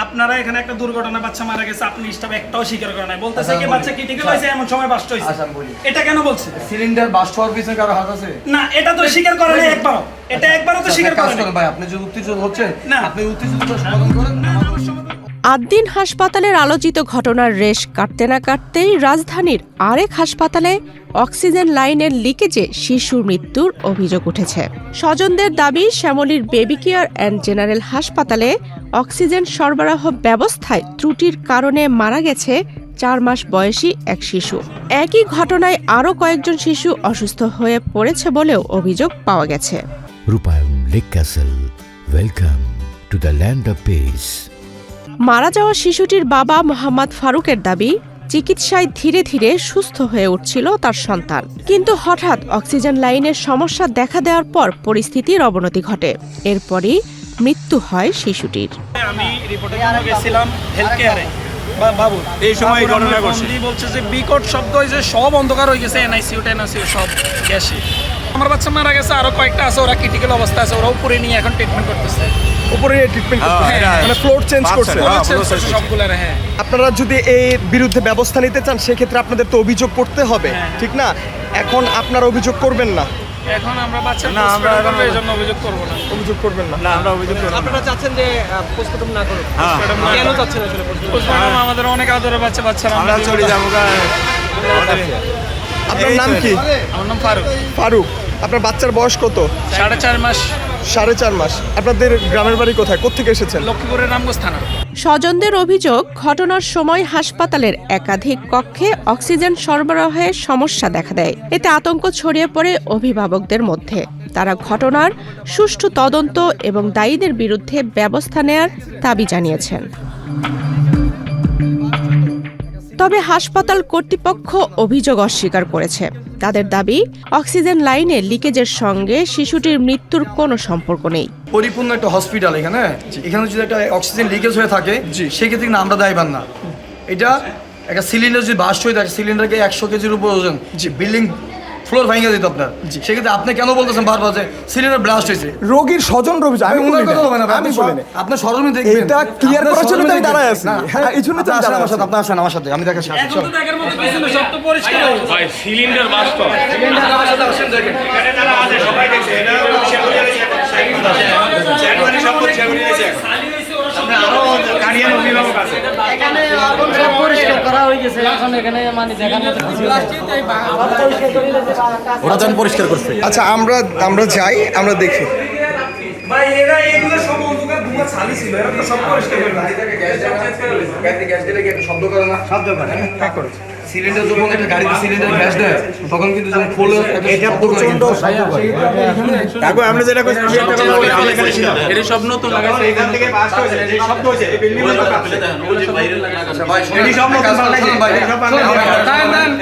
আপনারা এখানে একটা দুর্ঘটনা বাচ্চা মারা গেছে, আপনি স্টাফ একটাও স্বীকার করে নাই, বলতেছে কি বাচ্চা ক্রিটিক্যাল হয়েছে এমন সময় বাস্ট হয়েছে। আচ্ছা বলি, এটা কেন বলছে? সিলিন্ডার বাস্ট হওয়ার পিছনে কারো হাত আছে? না, এটা তো স্বীকার করে নাই একবারও, এটা একবারও তো স্বীকার করে নাই। ভাই আপনি যে উত্তেজিত হচ্ছেন, না আপনি উত্তেজিত সমাধান করেন না। আদ্দিন হাসপাতালের আলোচিত ঘটনার রেশ কাটতে না কাটতেই রাজধানীর আরেক হাসপাতালে অক্সিজেন লাইনের লিকেজে শিশুর মৃত্যুর অভিযোগ উঠেছে। স্বজনদের দাবি, শ্যামলীর বেবি কেয়ার অ্যান্ড জেনারেল হাসপাতালে অক্সিজেন সরবরাহ ব্যবস্থায় ত্রুটির কারণে মারা গেছে 4 মাস বয়সী এক শিশু। একই ঘটনায় আরও কয়েকজন শিশু অসুস্থ হয়ে পড়েছে বলেও অভিযোগ পাওয়া গেছে। রূপায়ণ lake castle, welcome to the land of piece. মারা যাওয়া শিশুটির বাবা মোহাম্মদ ফারুকের দাবি, চিকিৎসায় ধীরে ধীরে সুস্থ হয়ে উঠছিল তার সন্তান, কিন্তু হঠাৎ অক্সিজেন লাইনের সমস্যা দেখা দেওয়ার পর পরিস্থিতির অবনতি ঘটে। এরপরই মৃত্যু হয় শিশুটির। আমি রিপোর্টের জন্য গেছিলাম হেলথ কেয়ারে, বাবু এই সময় ঘটনা ঘটছে। বলছে যে বিকট শব্দ হয়েছে, সব অন্ধকার হয়ে গেছে, এনআইসিউ সব গ্যাসে। আমার বাচ্চা মারা গেছে, আরো কয়েকটা আছে, ওরা ক্রিটিক্যাল অবস্থা আছে, ওরা উপরে নিয়ে এখন ট্রিটমেন্ট করতেছে। উপরে ট্রিটমেন্ট করছে, মানে ফ্লোর চেঞ্জ করছে সবগুলোর। হ্যাঁ, আপনারা যদি এই বিরুদ্ধে ব্যবস্থা নিতে চান সেক্ষেত্রে আপনাদের তো অভিযোগ করতে হবে, ঠিক না? এখন আপনারা অভিযোগ করবেন না? এখন আমরা বাচ্চা এই জন্য অভিযোগ করবো না। অভিযোগ করবেন না? আমরা অভিযোগ করব। আপনারা চাচ্ছেন যে পোস্টমর্টম না করুন, কেন চাচ্ছেন আসলে পোস্টমর্টম? আমাদের অনেক আদরের বাচ্চা আমরা চলে যাবো। আপনার নাম কি? আমার নাম ফারুক। ফারুক। আপনার বাচ্চার বয়স কত? 4.5 মাস। 4.5 মাস। আপনাদের গ্রামের বাড়ি কোথায়, কোত্থেকে এসেছেন? লক্ষ্মীপুরের রামগঞ্জ থানা। স্বজনদের অভিযোগ, ঘটনার সময় হাসপাতালের একাধিক কক্ষে অক্সিজেন সরবরাহের সমস্যা দেখা দেয়। এতে আতঙ্ক ছড়িয়ে পড়ে অভিভাবকদের মধ্যে। তারা ঘটনার সুষ্ঠু তদন্ত এবং দায়ীদের বিরুদ্ধে ব্যবস্থা নেয়ার দাবি জানিয়েছেন। তবে হাসপাতাল কর্তৃপক্ষ অভিযোগ অস্বীকার করেছে। তাদের দাবি, অক্সিজেন লাইনে লিকেজের সঙ্গে শিশুটির মৃত্যুর কোনো সম্পর্ক নেই। পরিপূর্ণ একটা হসপিটাল এখানে যদি একটা অক্সিজেন লিকেজ হয়ে থাকে সেক্ষেত্রে কিন্তু আমরা দায়বান না। এটা একটা সিলিন্ডার যদি বাস্ট হয়ে থাকে, সিলিন্ডারকে 100 কেজির উপর ওজন, বিল্ডিং ফ্লোর ভেঙে দিত আপনার। সেক্ষেত্রে আপনি কেন বলতেছেন বারবার যে সিলিন্ডার ব্লাস্ট হয়েছে? রোগীর স্বজন অভিযোগ, আমি ওনার কথা বলি হবে না, না, আমি বলি না। আপনার সরজমি দেখবেন, এটা ক্লিয়ার করার জন্য আমি দাঁড়ায় আছি। না, হ্যাঁ, এই জন্য তো আমি দাঁড়ায় আমার সাথে, আছি। আপনি আসেন আমার সাথে, আমি দেখাচ্ছি। এখন তো দেখার মতো কিছু না, সব তো পরিষ্কার হয়ে গেছে। ভাই সিলিন্ডার বাস্তব সিলিন্ডার আমার সাথে আসেন, দেখেন। সবাই দেখছে এটা আরো গার্ডিয়ান অভিভাবক আছে। এখানে এখন সব পরিষ্কার করা হয়ে গেছে, এখন এখানে মানে দেখার মতো কিছু নেই। ওরা যখন পরিষ্কার করছে। আচ্ছা, আমরা যাই, আমরা দেখি। ভাই এরা এগুলো সব অন্ধকার ধোঁয়া ছালি ছিল, এরা তো সব পরিষ্কার করে গ্যাস দিলে কি একটা শব্দ করে না? শব্দ করে। হ্যাঁ করে। সিলিন্ডার যখন একটা গাড়িতে সিলিন্ডার গ্যাস দেয় তখন কিন্তু যখন ফুল এটা প্রচন্ড শব্দ করে। কাকু আমরা যেটা কইছি এটা সব নতুন লাগাইছে, এখান থেকে পাস হয়েছে, এই শব্দ হয়েছে, এই বিল্ডিং এর লোক আছে ওই যে বাইরে লাগাছে ভাই, এই সব নতুন পাল্টাইছে, এই সব পাল্টাইছে,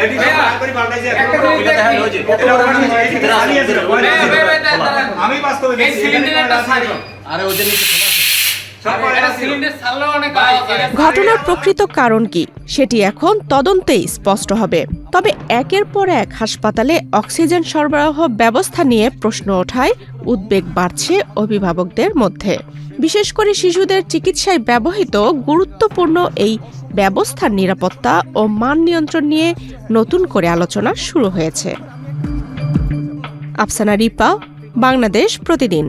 এই সব করে পাল্টাইছে। এটা দেখা হয়েছে, আমি বাস্তবে এই সিলিন্ডারটা ছাড়ি, আরে ওই যে নিচে খোলা আছে। ঘটনার প্রকৃত কারণ কি সেটি এখন তদন্তেই স্পষ্ট হবে। তবে একের পর এক হাসপাতালে অক্সিজেন সরবরাহ ব্যবস্থা নিয়ে প্রশ্ন ওঠায় উদ্বেগ বাড়ছে অভিভাবকদের মধ্যে। বিশেষ করে শিশুদের চিকিৎসায় ব্যবহৃত গুরুত্বপূর্ণ এই ব্যবস্থার নিরাপত্তা ও মান নিয়ন্ত্রণ নিয়ে নতুন করে আলোচনা শুরু হয়েছে। আফসানা রিপা, বাংলাদেশ প্রতিদিন।